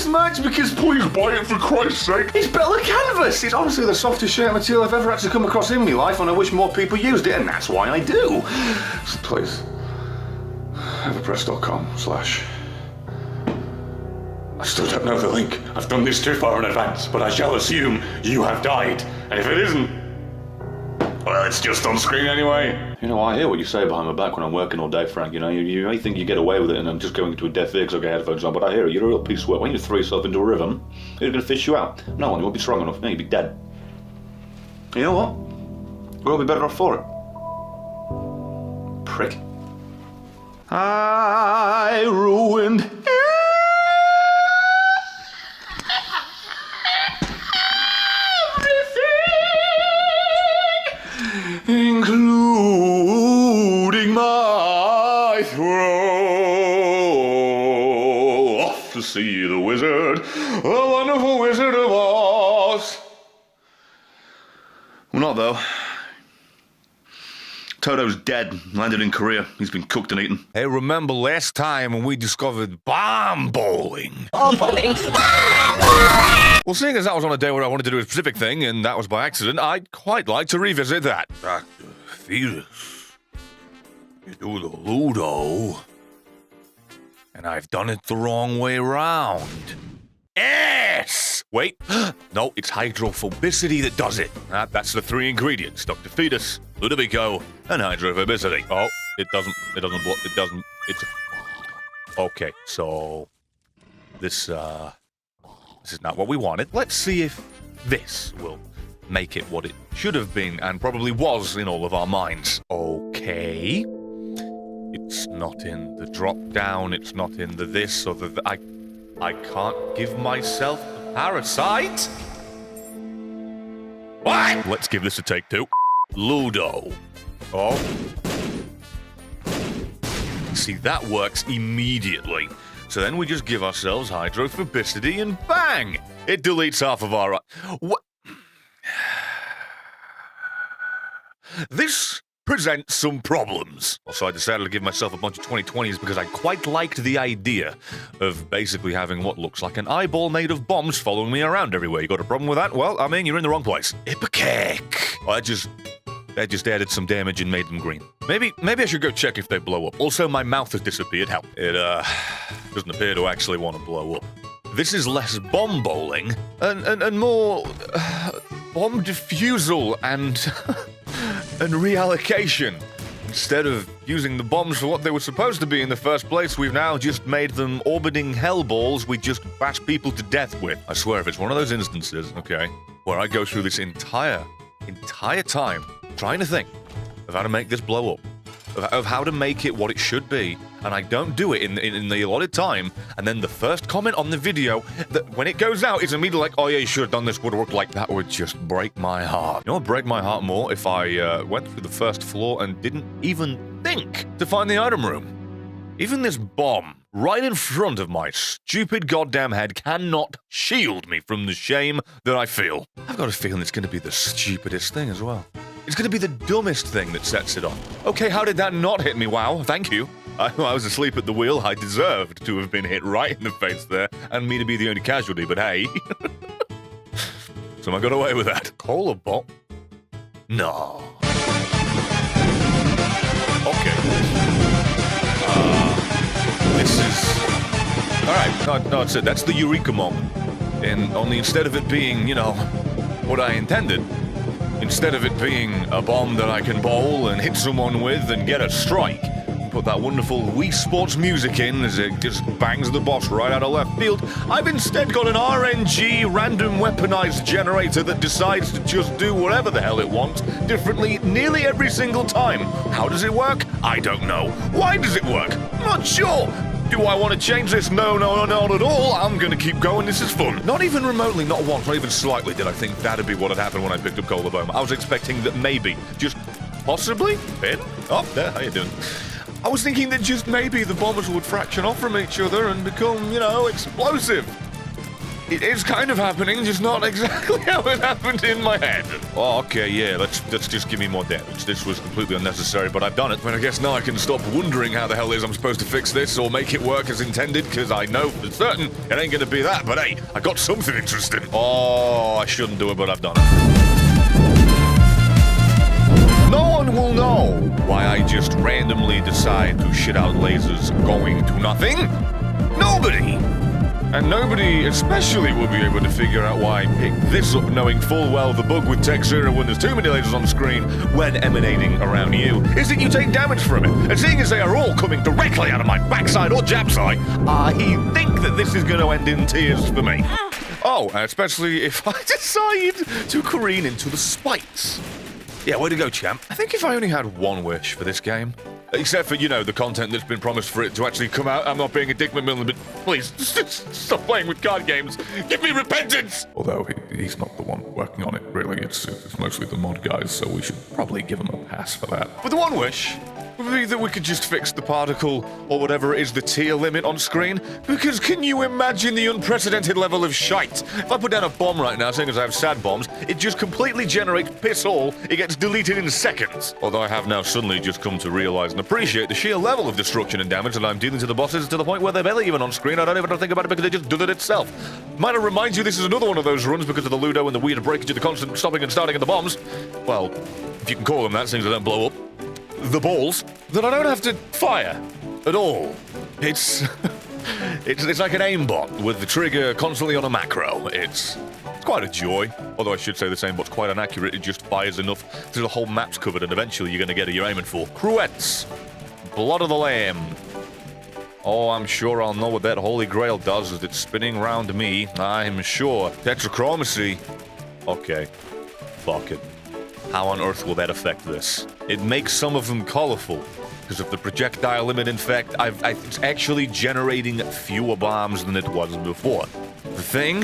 this much because please buy it for Christ's sake. It's better canvas. It's honestly the softest shirt material I've ever actually come across in my life, and I wish more people used it, and that's why I do. So please, everpress.com/ I still don't know the link. I've done this too far in advance, but I shall assume you have died. And if it isn't, well, it's just on screen anyway. You know, I hear what you say behind my back when I'm working all day, Frank. You know, you may think you get away with it and I'm just going into a deaf ear because I've got headphones on, but I hear it. You're a real piece of work. When you throw yourself into a rhythm, who's going to fish you out? No one. You won't be strong enough. No, you'll be dead. You know what? We'll all be better off for it. Prick. I ruined including my throne. Off to see the wizard, the wonderful Wizard of Oz. Well, not though. Toto's dead, landed in Korea. He's been cooked and eaten. Hey, remember last time when we discovered bomb bowling? Oh, bowling. Well, seeing as that was on a day where I wanted to do a specific thing, and that was by accident, I'd quite like to revisit that. Dr. Fetus, you do the Ludo, and I've done it the wrong way round. Yes! Wait, no, it's hydrophobicity that does it. That's the 3 ingredients, Dr. Fetus, Ludovico, and hydrophobicity. Oh, okay, so this is not what we wanted. Let's see if this will make it what it should have been and probably was in all of our minds. Okay. It's not in the drop down, it's not in the this or the I can't give myself the parasite? What? Let's give this a take 2. Ludo. Oh. See, that works immediately. So then we just give ourselves hydrophobicity and bang! It deletes half of our... What? This presents some problems. Also, I decided to give myself a bunch of 2020s because I quite liked the idea of basically having what looks like an eyeball made of bombs following me around everywhere. You got a problem with that? Well, I mean, you're in the wrong place. Ipecac! That just added some damage and made them green. Maybe I should go check if they blow up. Also, my mouth has disappeared. Help. It, doesn't appear to actually want to blow up. This is less bomb bowling and more bomb defusal and reallocation. Instead of using the bombs for what they were supposed to be in the first place, we've now just made them orbiting hell balls we just bash people to death with. I swear, if it's one of those instances, okay, where I go through this entire time trying to think of how to make this blow up, of how to make it what it should be, and I don't do it in the allotted time, and then the first comment on the video, that when it goes out, is immediately like, oh yeah, you should have done this, would have worked. Like, that would just break my heart. You know what would break my heart more? If I went through the first floor and didn't even think to find the item room. Even this bomb right in front of my stupid goddamn head cannot shield me from the shame that I feel. I've got a feeling it's going to be the stupidest thing as well. It's going to be the dumbest thing that sets it off. Okay, how did that not hit me? Wow, thank you. I was asleep at the wheel. I deserved to have been hit right in the face there, and me to be the only casualty, but hey. So I got away with that. Cola bot? No. Okay. This is... Alright, no, that's it. That's the eureka moment. And only instead of it being, you know, what I intended, instead of it being a bomb that I can bowl and hit someone with and get a strike, put that wonderful Wii Sports music in as it just bangs the boss right out of left field, I've instead got an RNG random weaponized generator that decides to just do whatever the hell it wants, differently nearly every single time. How does it work? I don't know. Why does it work? Not sure. Do I want to change this? No, not at all. I'm going to keep going. This is fun. Not even remotely, not once, not even slightly did I think that'd be what had happened when I picked up Cola Boma. I was expecting that maybe, just possibly, Ben? Oh, there, how you doing? I was thinking that just maybe the bombers would fraction off from each other and become, you know, explosive. It is kind of happening, just not exactly how it happened in my head. Oh, okay, yeah, let's just give me more damage. This was completely unnecessary, but I've done it. But I guess now I can stop wondering how the hell it is I'm supposed to fix this or make it work as intended, because I know for certain it ain't gonna be that. But hey, I got something interesting. Oh, I shouldn't do it, but I've done it. No one will know why I just randomly decide to shit out lasers going to nothing. Nobody! And nobody especially will be able to figure out why I picked this up, knowing full well the bug with Tech Zero when there's too many lasers on screen when emanating around you is that you take damage from it. And seeing as they are all coming directly out of my backside or jab side, I think that this is going to end in tears for me. Oh, especially if I decide to careen into the spikes. Yeah, way to go, champ. I think if I only had one wish for this game, except for, you know, the content that's been promised for it to actually come out. I'm not being a Dick McMillan, but please, stop playing with card games. Give me repentance! Although he's not the one working on it, really. It's mostly the mod guys, so we should probably give him a pass for that. But the one wish would be that we could just fix the particle, or whatever it is, the tier limit on screen. Because can you imagine the unprecedented level of shite? If I put down a bomb right now, seeing as I have sad bombs, it just completely generates piss all. It gets deleted in seconds. Although I have now suddenly just come to realize and appreciate the sheer level of destruction and damage that I'm dealing to the bosses to the point where they're barely even on screen. I don't even have to think about it because it just does it itself. Might I remind you this is another one of those runs because of the Ludo and the weird breakage of the constant stopping and starting of the bombs. Well, if you can call them that, since they don't blow up. The balls that I don't have to fire at all. It's it's like an aimbot with the trigger constantly on a macro. It's quite a joy. Although I should say this aimbot's quite inaccurate. It just fires enough so the whole map's covered and eventually you're going to get it you're aiming for. Cruets. Blood of the Lamb. Oh, I'm sure I'll know what that holy grail does as it's spinning round me. I'm sure. Tetrachromacy. Okay. Fuck it. How on earth will that affect this? It makes some of them colorful. Because of the projectile limit, in fact, it's actually generating fewer bombs than it was before. The thing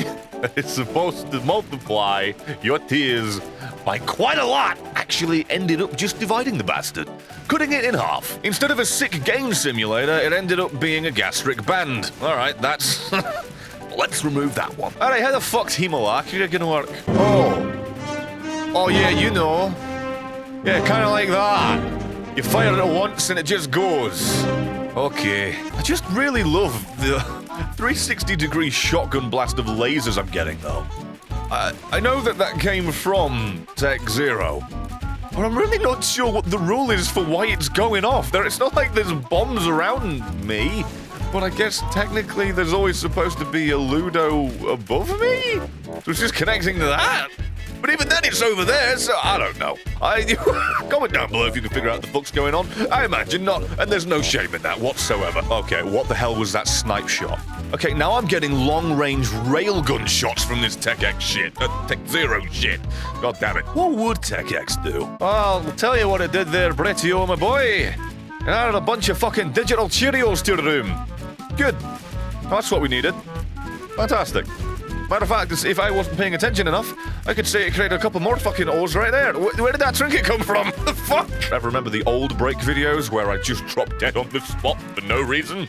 is supposed to multiply your tears by quite a lot actually ended up just dividing the bastard, cutting it in half. Instead of a sick game simulator, it ended up being a gastric band. Alright, that's... let's remove that one. Alright, how the fuck's Hemolach gonna work? Oh yeah, you know. Yeah, kind of like that. You fire it once and it just goes. Okay. I just really love the 360-degree shotgun blast of lasers I'm getting, though. I know that came from Tech Zero, but I'm really not sure what the rule is for why it's going off. It's not like there's bombs around me, but I guess technically there's always supposed to be a Ludo above me? So it's just connecting to that? But even then it's over there, so I don't know. Comment down below if you can figure out what the fuck's going on. I imagine not, and there's no shame in that whatsoever. Okay, what the hell was that snipe shot? Okay, now I'm getting long-range railgun shots from this Tech X shit. Tech Zero shit. God damn it. What would Tech X do? Well, I'll tell you what it did there, Bretio, my boy. It added a bunch of fucking digital Cheerios to your room. Good. That's what we needed. Fantastic. Matter of fact, if I wasn't paying attention enough, I could say it created a couple more fucking O's right there. Where did that trinket come from? The fuck? Ever remember the old break videos where I just dropped dead on the spot for no reason?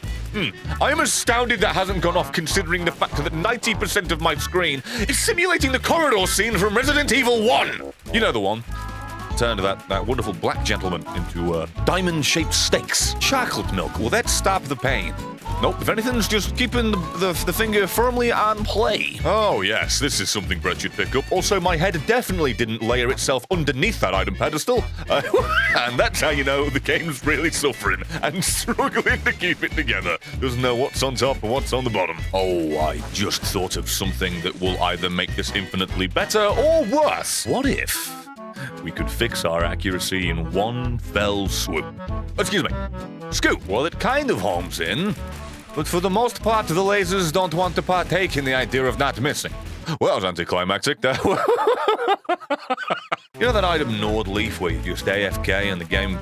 I am astounded that hasn't gone off considering the fact that 90% of my screen is simulating the corridor scene from Resident Evil 1. You know the one. Turned that wonderful black gentleman into diamond-shaped steaks. Chocolate milk, will that stop the pain? Nope, if anything's just keeping the finger firmly on play. Oh yes, this is something Brett should pick up. Also, my head definitely didn't layer itself underneath that item pedestal. And that's how you know the game's really suffering and struggling to keep it together. Doesn't know what's on top and what's on the bottom. Oh, I just thought of something that will either make this infinitely better or worse. What if we could fix our accuracy in one fell swoop? Excuse me. Scoop. Well, it kind of homes in. But for the most part, the lasers don't want to partake in the idea of not missing. Well, that was anticlimactic. You know that item Nord Leaf where you just AFK and the game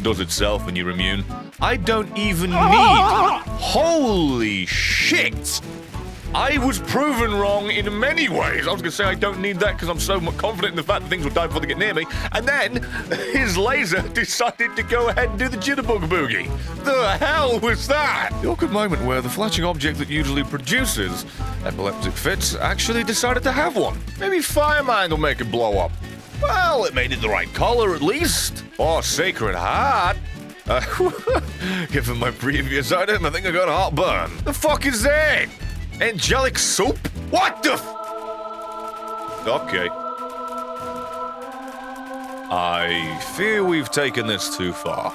does itself and you're immune? I don't even need... Holy shit! I was proven wrong in many ways. I was going to say I don't need that because I'm so confident in the fact that things will die before they get near me. And then his laser decided to go ahead and do the jitterbug boogie. The hell was that? The awkward moment where the flashing object that usually produces epileptic fits actually decided to have one. Maybe Firemind will make it blow up. Well, it made it the right color at least. Or Sacred Heart. Given my previous item, I think I got heartburn. The fuck is that? Angelic soup? What the Okay. I fear we've taken this too far.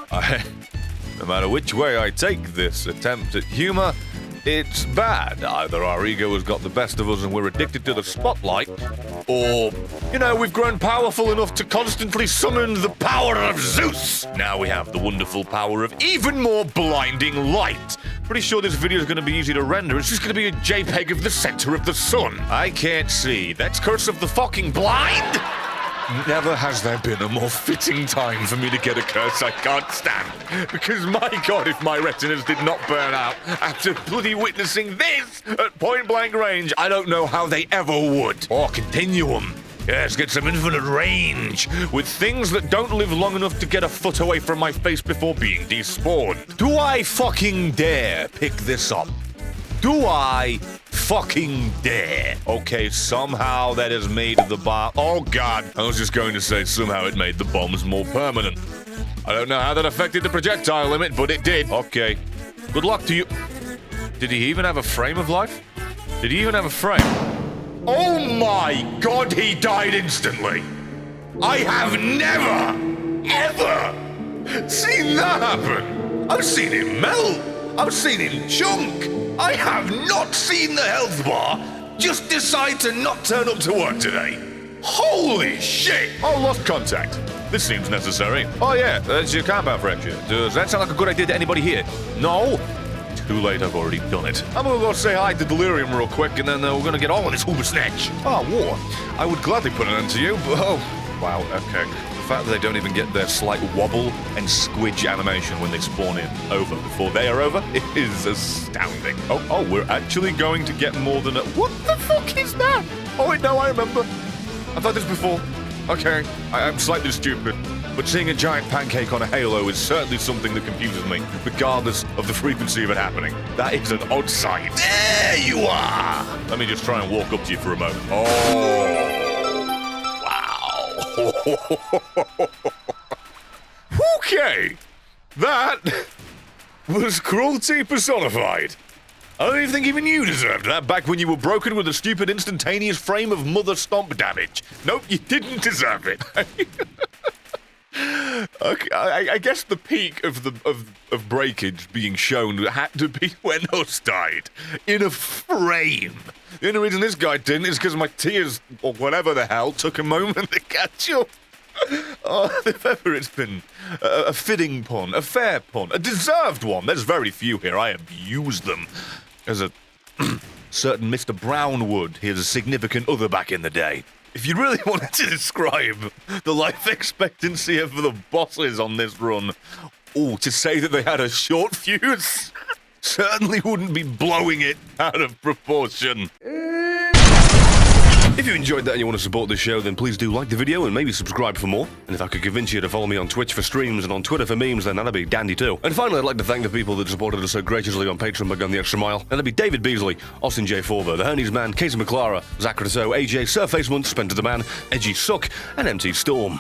No matter which way I take this attempt at humor, it's bad. Either our ego has got the best of us and we're addicted to the spotlight, or, you know, we've grown powerful enough to constantly summon the power of Zeus. Now we have the wonderful power of even more blinding light. Pretty sure this video is going to be easy to render. It's just going to be a JPEG of the center of the sun. I can't see. That's Curse of the fucking Blind? Never has there been a more fitting time for me to get a curse I can't stand. Because my god, if my retinas did not burn out after bloody witnessing this at point-blank range, I don't know how they ever would. Or Continuum. Yes, get some infinite range with things that don't live long enough to get a foot away from my face before being despawned. Do I fucking dare pick this up? Do I fucking dare? Okay, somehow that has made the bomb. Oh god, I was just going to say somehow it made the bombs more permanent. I don't know how that affected the projectile limit, but it did. Okay, good luck to you. Did he even have a frame of life? Did he even have a frame? Oh my god, he died instantly. I have never, ever seen that happen. I've seen him melt. I've seen him chunk. I have not seen the health bar just decide to not turn up to work today. Holy shit! Oh, lost contact. This seems necessary. Oh yeah, that's your compound fracture. Does that sound like a good idea to anybody here? No? Too late, I've already done it. I'm gonna go say hi to Delirium real quick, and then we're gonna get all of this hooper snatch. Oh, war. I would gladly put an end to you, but oh, wow, okay. The fact that they don't even get their slight wobble and squidge animation when they spawn in over before they are over is astounding. Oh, we're actually going to get more than a... What the fuck is that? Oh, wait, no, I remember. I've done this before. Okay, I'm slightly stupid. But seeing a giant pancake on a halo is certainly something that confuses me, regardless of the frequency of it happening. That is an odd sight. There you are! Let me just try and walk up to you for a moment. Oh. Wow. Okay. That was cruelty personified. I don't even think even you deserved that back when you were broken with a stupid instantaneous frame of mother stomp damage. Nope, you didn't deserve it. Okay, I guess the peak of breakage being shown had to be when Us died in a frame. The only reason this guy didn't is because my tears, or whatever the hell, took a moment to catch up. Oh, if ever it's been a fitting pun, a fair pun, a deserved one. There's very few here. I abuse them. As a certain Mr. Brown would, his significant other back in the day. If you really wanted to describe the life expectancy of the bosses on this run, to say that they had a short fuse certainly wouldn't be blowing it out of proportion. If you enjoyed that and you want to support this show, then please do like the video and maybe subscribe for more. And if I could convince you to follow me on Twitch for streams and on Twitter for memes, then that'd be dandy too. And finally, I'd like to thank the people that supported us so graciously on Patreon by going the extra mile. And that'd be David Beasley, Austin J. Forber, The Hernies Man, Casey McClara, Zach Rateau, AJ, Surface Munt, Spencer the Man, Edgy Suck, and MT Storm.